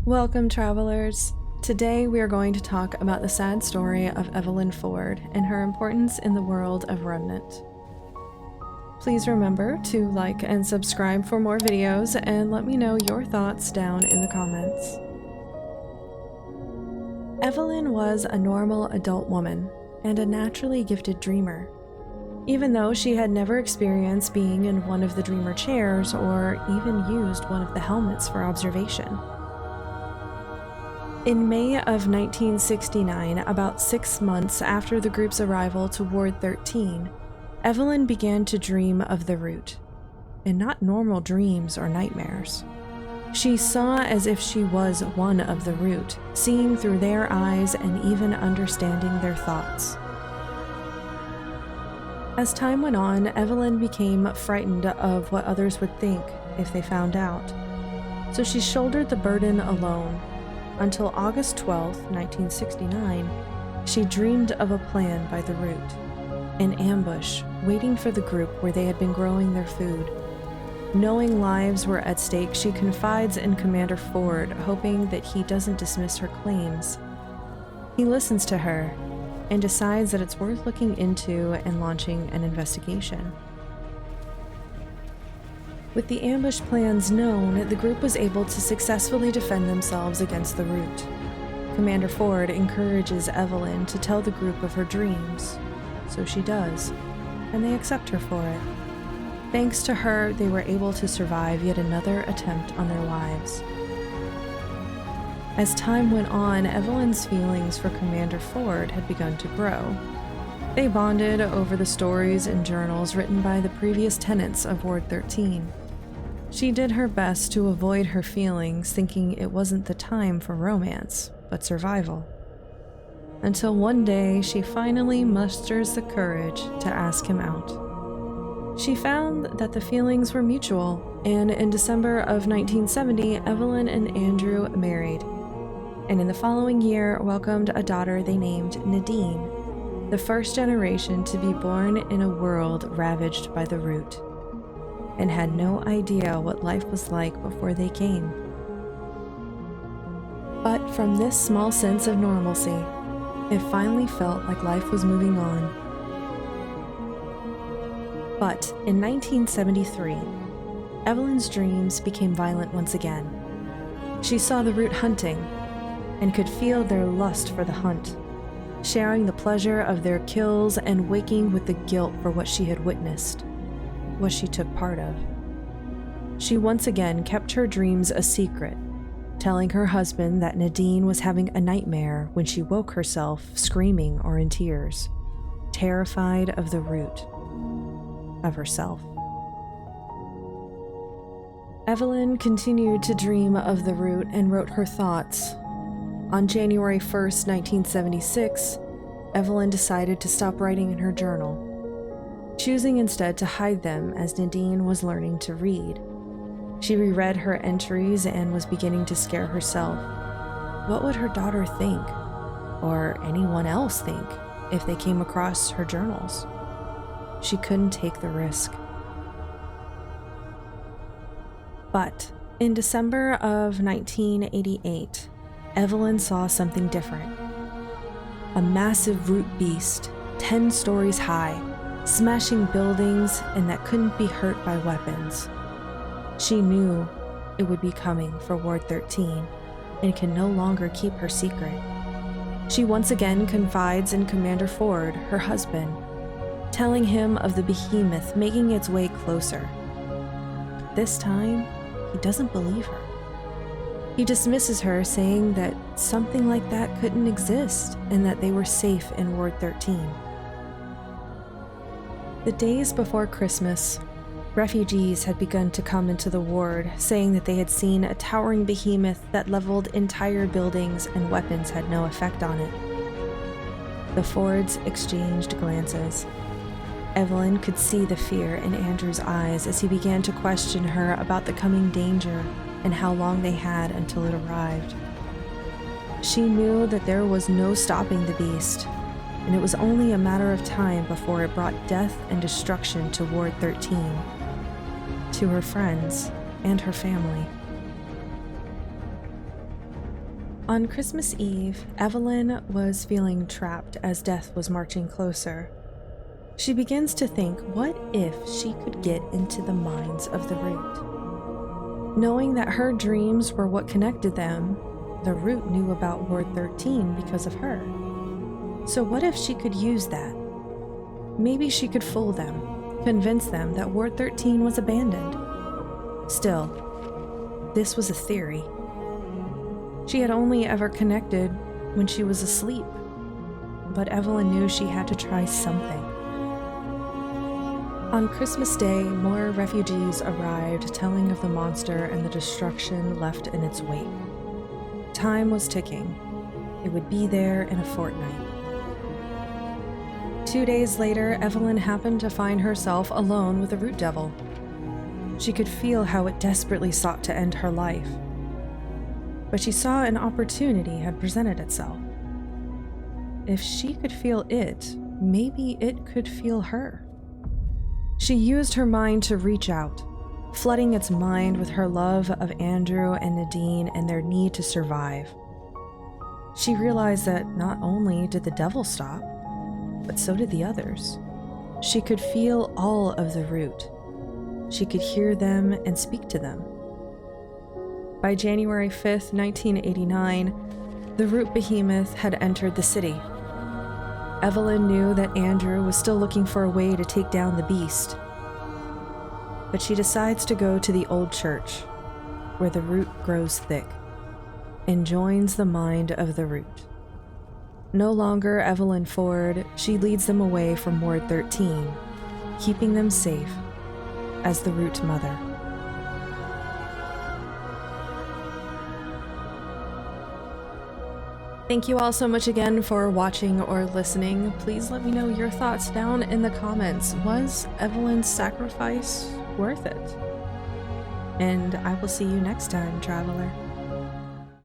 Welcome, travelers. Today we are going to talk about the sad story of Evelyn Ford and her importance in the world of Remnant. Please remember to like and subscribe for more videos and let me know your thoughts down in the comments. Evelyn was a normal adult woman and a naturally gifted dreamer. Even though she had never experienced being in one of the dreamer chairs or even used one of the helmets for observation. In May of 1969, about 6 months after the group's arrival to Ward 13, Evelyn began to dream of the Root, and not normal dreams or nightmares. She saw as if she was one of the Root, seeing through their eyes and even understanding their thoughts. As time went on, Evelyn became frightened of what others would think if they found out, so she shouldered the burden alone. Until August 12, 1969, she dreamed of a plan by the Root, an ambush waiting for the group where they had been growing their food. Knowing lives were at stake, she confides in Commander Ford, hoping that he doesn't dismiss her claims. He listens to her and decides that it's worth looking into and launching an investigation. With the ambush plans known, the group was able to successfully defend themselves against the Root. Commander Ford encourages Evelyn to tell the group of her dreams, so she does, and they accept her for it. Thanks to her, they were able to survive yet another attempt on their lives. As time went on, Evelyn's feelings for Commander Ford had begun to grow. They bonded over the stories and journals written by the previous tenants of Ward 13. She did her best to avoid her feelings, thinking it wasn't the time for romance, but survival. Until one day, she finally musters the courage to ask him out. She found that the feelings were mutual, and in December of 1970, Evelyn and Andrew married, and in the following year welcomed a daughter they named Nadine, the first generation to be born in a world ravaged by the Root, and had no idea what life was like before they came. But from this small sense of normalcy, it finally felt like life was moving on. But in 1973, Evelyn's dreams became violent once again. She saw the Root hunting and could feel their lust for the hunt, sharing the pleasure of their kills and waking with the guilt for what she had witnessed, what she took part of. She once again kept her dreams a secret, telling her husband that Nadine was having a nightmare when she woke herself screaming or in tears, terrified of the Root, of herself. Evelyn continued to dream of the Root and wrote her thoughts. On January 1st, 1976, Evelyn decided to stop writing in her journal, choosing instead to hide them as Nadine was learning to read. She reread her entries and was beginning to scare herself. What would her daughter think, or anyone else think, if they came across her journals? She couldn't take the risk. But in December of 1988, Evelyn saw something different. A massive Root beast, 10 stories high, smashing buildings and that couldn't be hurt by weapons. She knew it would be coming for Ward 13 and can no longer keep her secret. She once again confides in Commander Ford, her husband, telling him of the behemoth making its way closer. This time, he doesn't believe her. He dismisses her, saying that something like that couldn't exist and that they were safe in Ward 13. The days before Christmas, refugees had begun to come into the ward, saying that they had seen a towering behemoth that leveled entire buildings and weapons had no effect on it. The Fords exchanged glances. Evelyn could see the fear in Andrew's eyes as he began to question her about the coming danger and how long they had until it arrived. She knew that there was no stopping the beast, and it was only a matter of time before it brought death and destruction to Ward 13, to her friends and her family. On Christmas Eve, Evelyn was feeling trapped as death was marching closer. She begins to think, what if she could get into the minds of the Root? Knowing that her dreams were what connected them, the Root knew about Ward 13 because of her. So what if she could use that? Maybe she could fool them, convince them that Ward 13 was abandoned. Still, this was a theory. She had only ever connected when she was asleep, but Evelyn knew she had to try something. On Christmas Day, more refugees arrived telling of the monster and the destruction left in its wake. Time was ticking. It would be there in a fortnight. 2 days later, Evelyn happened to find herself alone with the Root Devil. She could feel how it desperately sought to end her life. But she saw an opportunity had presented itself. If she could feel it, maybe it could feel her. She used her mind to reach out, flooding its mind with her love of Andrew and Nadine and their need to survive. She realized that not only did the devil stop, but so did the others. She could feel all of the Root. She could hear them and speak to them. By January 5th, 1989, the Root behemoth had entered the city. Evelyn knew that Andrew was still looking for a way to take down the beast. But she decides to go to the old church, where the Root grows thick, and joins the mind of the Root. No longer Evelyn Ford, she leads them away from Ward 13, keeping them safe as the Root Mother. Thank you all so much again for watching or listening. Please let me know your thoughts down in the comments. Was Evelyn's sacrifice worth it? And I will see you next time, traveler.